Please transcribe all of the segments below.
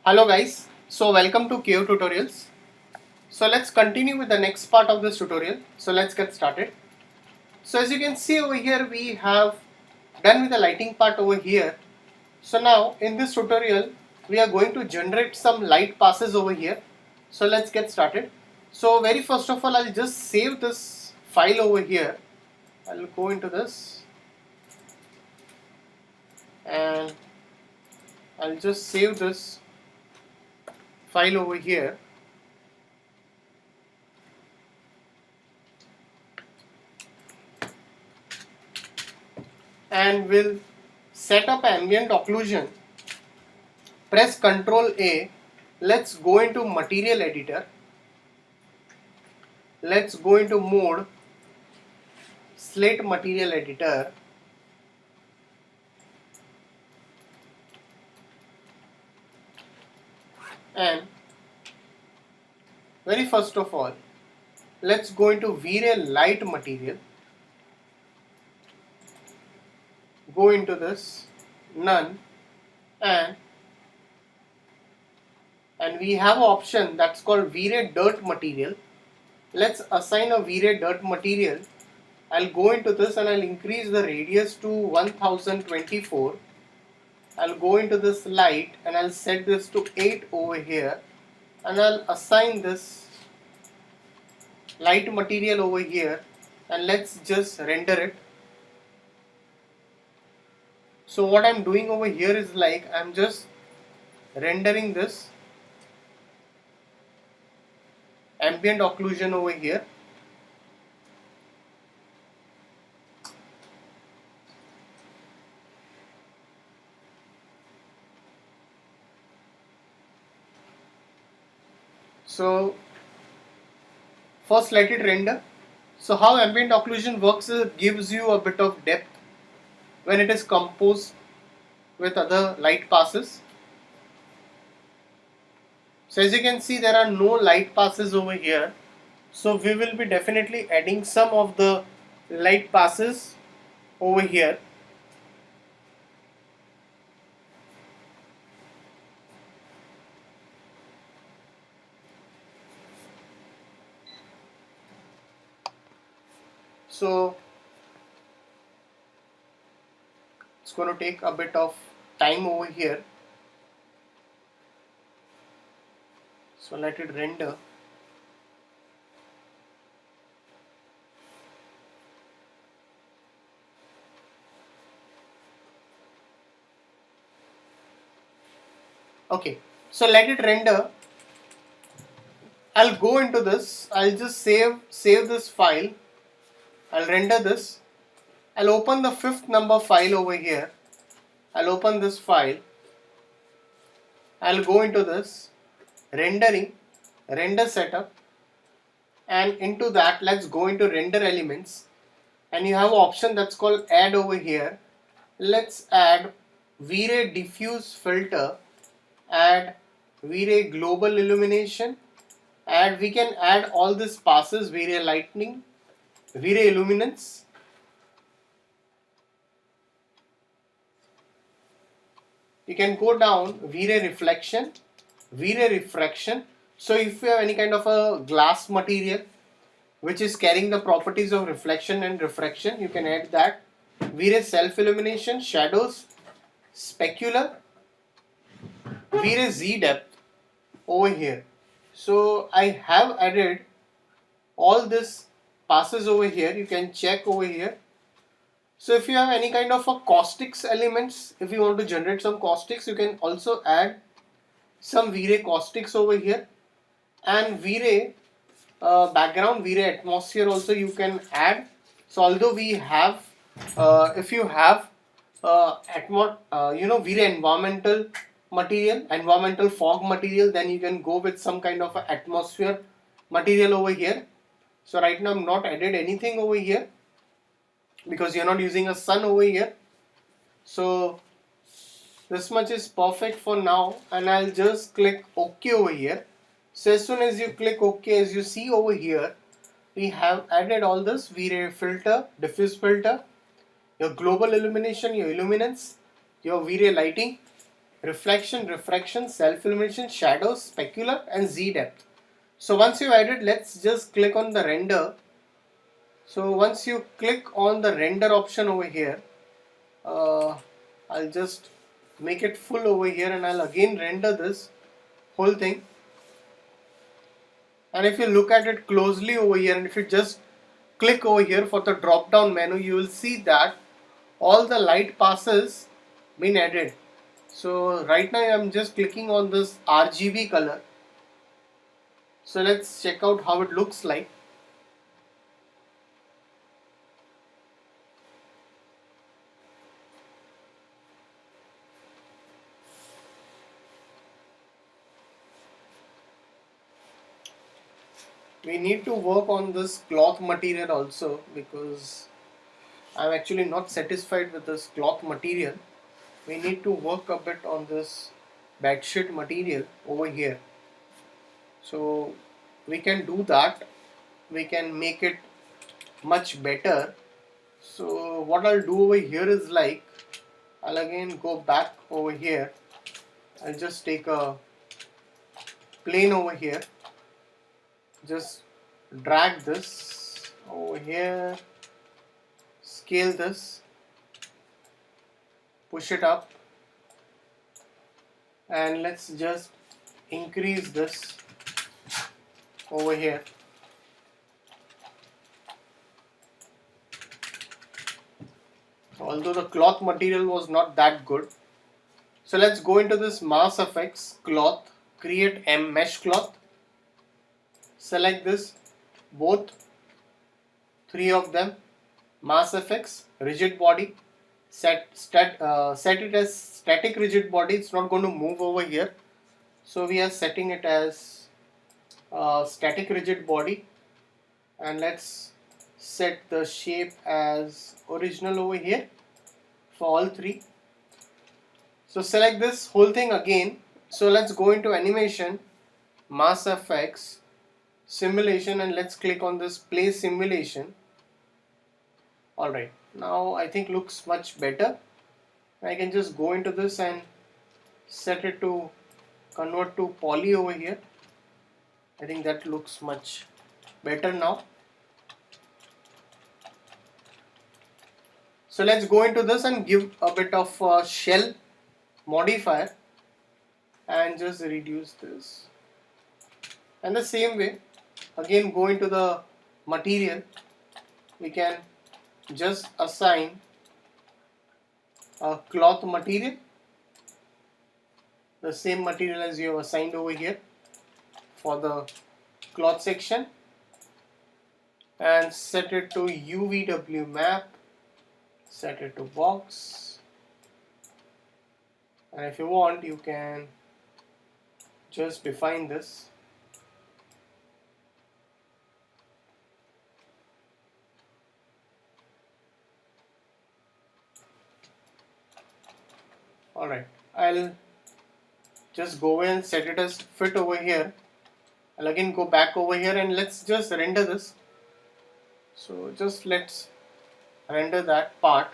Hello guys, so welcome to KO Tutorials. So let's continue with the next part of this tutorial. So let's get started. So as you can see over here, we have done with the lighting part over here. So now in this tutorial, we are going to generate some light passes over here. So let's get started. So very first of all, I'll just save this file over here. I'll go into this and I'll just save this file over here. And we'll set up ambient occlusion. Press Ctrl A. Let's go into material editor. Let's go into mode slate material editor. And very first of all, let's go into V-Ray light material. Go into this none and we have an option that's called V-Ray dirt material. Let's assign a V-Ray dirt material. I'll go into this and I'll increase the radius to 1024. I'll go into this light and I'll set this to 8 over here and I'll assign this light material over here and let's just render it. So what I'm doing over here is like I'm just rendering this ambient occlusion over here. So first let it render. So how ambient occlusion works is it gives you a bit of depth when it is composed with other light passes. So as you can see, there are no light passes over here. So we will be definitely adding some of the light passes over here. So it's going to take a bit of time over here. So let it render. Okay, so let it render. I'll go into this. I'll just save this file. I'll render this. I'll open the 5th number file over here. I'll open this file. I'll go into this rendering, render setup, and into that let's go into render elements and you have an option that's called add over here. Let's add V-Ray diffuse filter, add V-Ray global illumination, and we can add all these passes: V-Ray lightning, V-Ray illuminance. You can go down V-Ray reflection, V-Ray refraction. So if you have any kind of a glass material which is carrying the properties of reflection and refraction, you can add that. V-Ray self illumination, shadows, specular, V-Ray Z depth over here. So I have added all this passes over here. You can check over here. So if you have any kind of a caustics elements, if you want to generate some caustics, you can also add some V-Ray caustics over here, and V-Ray background, V-Ray atmosphere also you can add. So although we have, if you have V-Ray environmental material, environmental fog material, then you can go with some kind of a atmosphere material over here. So right now I'm not added anything over here because you're not using a sun over here. So this much is perfect for now, and I'll just click OK over here. So as soon as you click OK, as you see over here, we have added all this V-Ray filter, diffuse filter, your global illumination, your illuminance, your V-Ray lighting, reflection, refraction, self-illumination, shadows, specular, and Z depth. So once you've added, let's just click on the render. So once you click on the render option over here, I'll just make it full over here and I'll again render this whole thing. And if you look at it closely over here, and if you just click over here for the drop down menu, you will see that all the light passes been added. So right now I'm just clicking on this RGB color. So let's check out how it looks like. We need to work on this cloth material also, because I'm actually not satisfied with this cloth material. We need to work a bit on this bedsheet material over here. So we can do that. We can make it much better. So what I'll do over here is like, I'll again go back over here. I'll just take a plane over here. Just drag this over here, scale this, push it up, and let's just increase this over here. Although the cloth material was not that good. So let's go into this Mass Effects cloth, create M mesh cloth, select this, both three of them, Mass Effects, rigid body, set it as static rigid body. It's not going to move over here, so we are setting it as static rigid body, and let's set the shape as original over here for all three. So select this whole thing again. So let's go into animation, Mass Effects, simulation, and let's click on this play simulation. Alright, now I think looks much better. I can just go into this and set it to convert to poly over here. I think that looks much better now. So let's go into this and give a bit of a shell modifier and just reduce this. And the same way, again go into the material. We can just assign a cloth material, the same material as you have assigned over here for the cloth section, and set it to UVW map, set it to box, and if you want you can just define this. Alright, I'll just go and set it as fit over here. I'll again go back over here and let's just render this. So just let's render that part.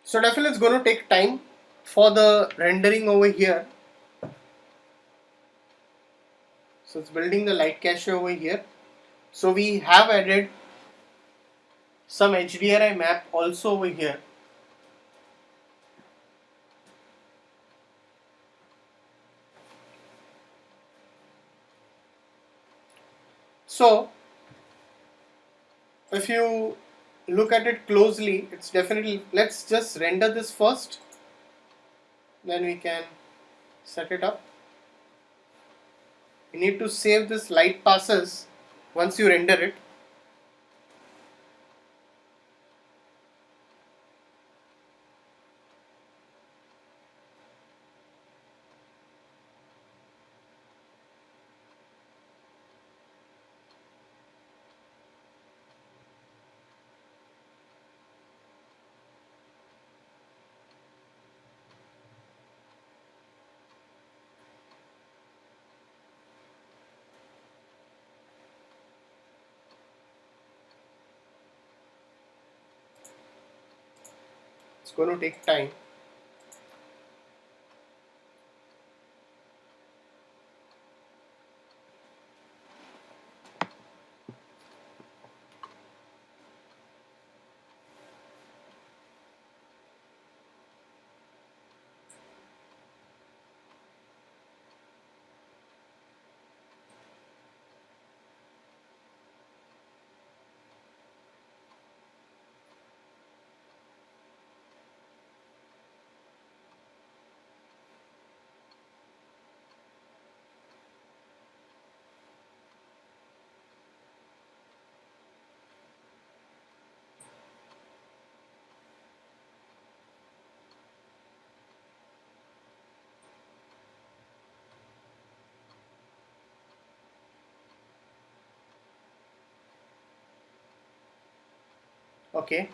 So definitely it's going to take time for the rendering over here. So it's building the light cache over here. So we have added some HDRI map also over here. So if you look at it closely, it's definitely, let's just render this first, then we can set it up. You need to save this light passes once you render it. It's going to take time. Okay.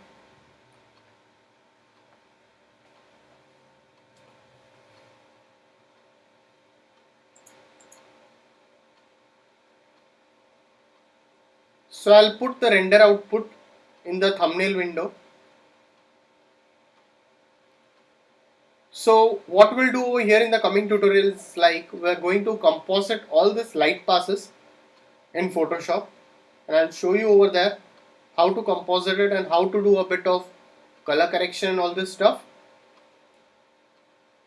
So I'll put the render output in the thumbnail window. So what we'll do over here in the coming tutorials, like we're going to composite all this light passes in Photoshop, and I'll show you over there how to composite it and how to do a bit of color correction and all this stuff.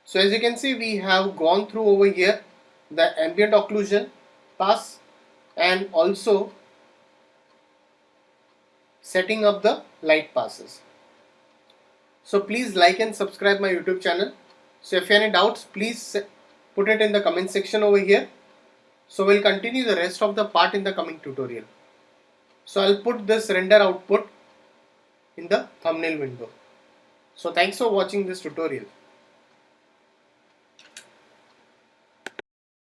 So as you can see, we have gone through over here the ambient occlusion pass and also setting up the light passes. So please like and subscribe my YouTube channel. So if you have any doubts, please put it in the comment section over here. So we'll continue the rest of the part in the coming tutorial. So I'll put this render output in the thumbnail window. So thanks for watching this tutorial.